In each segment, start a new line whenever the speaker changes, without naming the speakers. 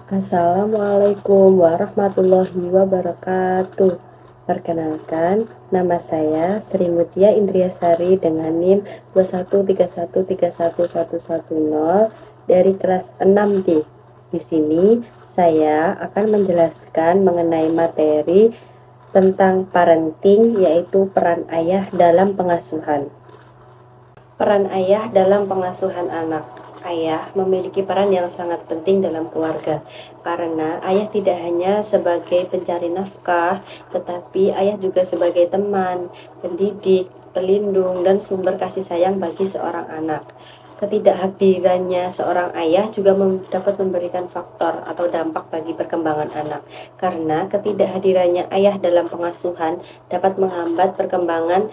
Assalamualaikum warahmatullahi wabarakatuh. Perkenalkan, nama saya Sri Mutia Indriasari dengan NIM 213131110 dari kelas 6D. Di sini saya akan menjelaskan mengenai materi tentang parenting, yaitu peran ayah dalam pengasuhan. Peran ayah dalam pengasuhan anak. Ayah memiliki peran yang sangat penting dalam keluarga, karena ayah tidak hanya sebagai pencari nafkah, tetapi ayah juga sebagai teman, pendidik, pelindung, dan sumber kasih sayang bagi seorang anak. Ketidakhadirannya seorang ayah juga dapat memberikan faktor atau dampak bagi perkembangan anak, karena ketidakhadirannya ayah dalam pengasuhan dapat menghambat perkembangan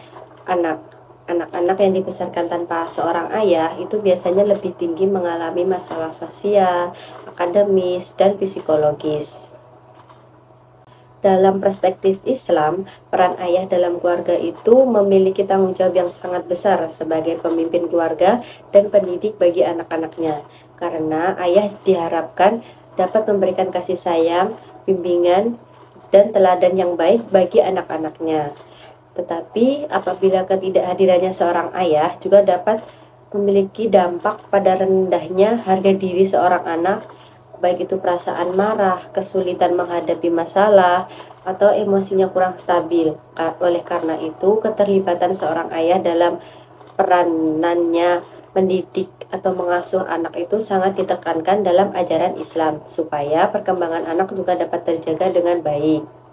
anak. Anak-anak yang dibesarkan tanpa seorang ayah itu biasanya lebih tinggi mengalami masalah sosial, akademis, dan psikologis. Dalam perspektif Islam, peran ayah dalam keluarga itu memiliki tanggung jawab yang sangat besar sebagai pemimpin keluarga dan pendidik bagi anak-anaknya. Karena ayah diharapkan dapat memberikan kasih sayang, bimbingan, dan teladan yang baik bagi anak-anaknya. Tetapi apabila ketidakhadirannya seorang ayah juga dapat memiliki dampak pada rendahnya harga diri seorang anak, baik itu perasaan marah, kesulitan menghadapi masalah, atau emosinya kurang stabil. Oleh karena itu, keterlibatan seorang ayah dalam peranannya mendidik atau mengasuh anak itu sangat ditekankan dalam ajaran Islam, supaya perkembangan anak juga dapat terjaga dengan baik.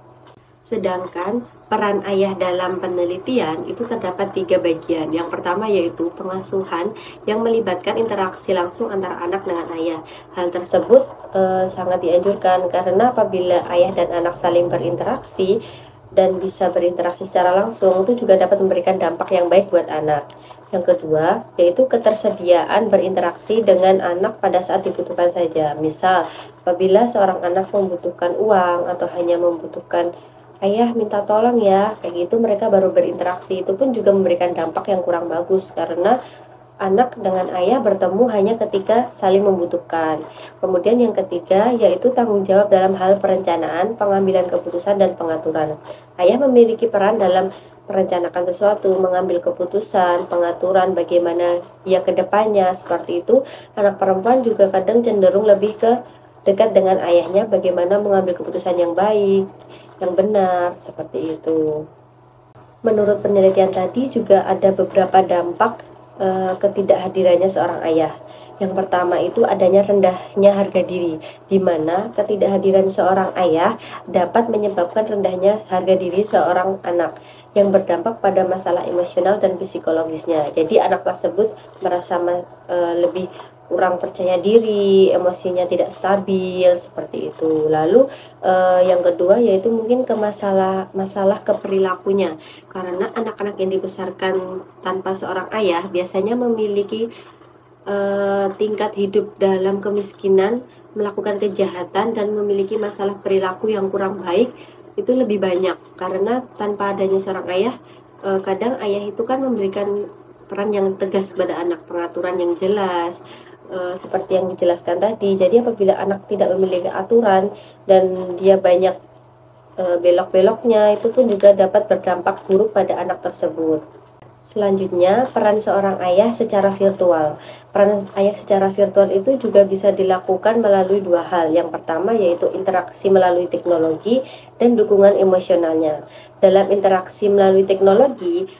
Sedangkan peran ayah dalam penelitian itu terdapat 3 bagian. Yang pertama yaitu pengasuhan yang melibatkan interaksi langsung antara anak dengan ayah. Hal tersebut sangat dianjurkan karena apabila ayah dan anak saling berinteraksi dan bisa berinteraksi secara langsung, itu juga dapat memberikan dampak yang baik buat anak. Yang kedua, yaitu ketersediaan berinteraksi dengan anak pada saat dibutuhkan saja. Misal, apabila seorang anak membutuhkan uang atau hanya membutuhkan ayah minta tolong ya, kayak gitu mereka baru berinteraksi. Itu pun juga memberikan dampak yang kurang bagus karena anak dengan ayah bertemu hanya ketika saling membutuhkan. Kemudian yang ketiga yaitu tanggung jawab dalam hal perencanaan, pengambilan keputusan, dan pengaturan. Ayah memiliki peran dalam merencanakan sesuatu, mengambil keputusan, pengaturan bagaimana ia ke depannya, seperti itu. Anak perempuan juga kadang cenderung lebih ke dekat dengan ayahnya, bagaimana mengambil keputusan yang baik, yang benar, seperti itu. Menurut penelitian tadi juga ada beberapa dampak ketidakhadirannya seorang ayah. Yang pertama itu adanya rendahnya harga diri, di mana ketidakhadiran seorang ayah dapat menyebabkan rendahnya harga diri seorang anak yang berdampak pada masalah emosional dan psikologisnya. Jadi anak tersebut merasa lebih kurang percaya diri, emosinya tidak stabil, seperti itu. Lalu yang kedua yaitu mungkin ke masalah keperilakunya, karena anak-anak yang dibesarkan tanpa seorang ayah biasanya memiliki tingkat hidup dalam kemiskinan, melakukan kejahatan, dan memiliki masalah perilaku yang kurang baik itu lebih banyak, karena tanpa adanya seorang ayah, kadang ayah itu kan memberikan peran yang tegas kepada anak, pengaturan yang jelas, seperti yang dijelaskan tadi. Jadi apabila anak tidak memiliki aturan dan dia banyak belok-beloknya, itu pun juga dapat berdampak buruk pada anak tersebut. Selanjutnya, peran seorang ayah secara virtual. Peran ayah secara virtual itu juga bisa dilakukan melalui 2 hal. Yang pertama yaitu interaksi melalui teknologi dan dukungan emosionalnya. Dalam interaksi melalui teknologi,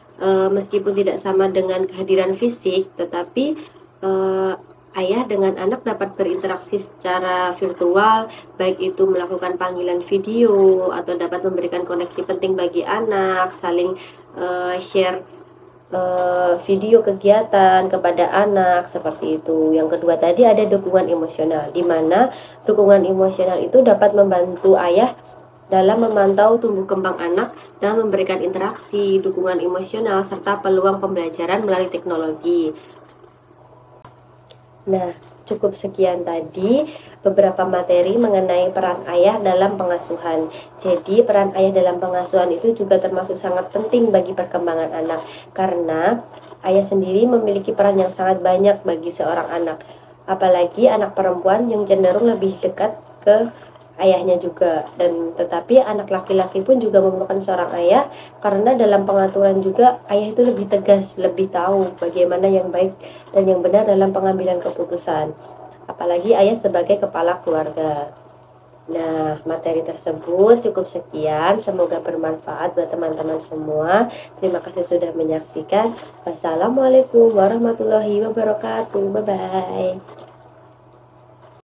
meskipun tidak sama dengan kehadiran fisik, tetapi ayah dengan anak dapat berinteraksi secara virtual, baik itu melakukan panggilan video atau dapat memberikan koneksi penting bagi anak, saling share video kegiatan kepada anak, seperti itu. Yang kedua tadi ada dukungan emosional, di mana dukungan emosional itu dapat membantu ayah dalam memantau tumbuh kembang anak dan memberikan interaksi, dukungan emosional, serta peluang pembelajaran melalui teknologi. Nah, cukup sekian tadi beberapa materi mengenai peran ayah dalam pengasuhan. Jadi, peran ayah dalam pengasuhan itu juga termasuk sangat penting bagi perkembangan anak, karena ayah sendiri memiliki peran yang sangat banyak bagi seorang anak. Apalagi anak perempuan yang cenderung lebih dekat ke ayahnya juga. Dan tetapi anak laki-laki pun juga memerlukan seorang ayah, karena dalam pengaturan juga ayah itu lebih tegas, lebih tahu bagaimana yang baik dan yang benar dalam pengambilan keputusan. Apalagi ayah sebagai kepala keluarga. Nah, materi tersebut cukup sekian. Semoga bermanfaat buat teman-teman semua. Terima kasih sudah menyaksikan. Wassalamualaikum warahmatullahi wabarakatuh. Bye bye.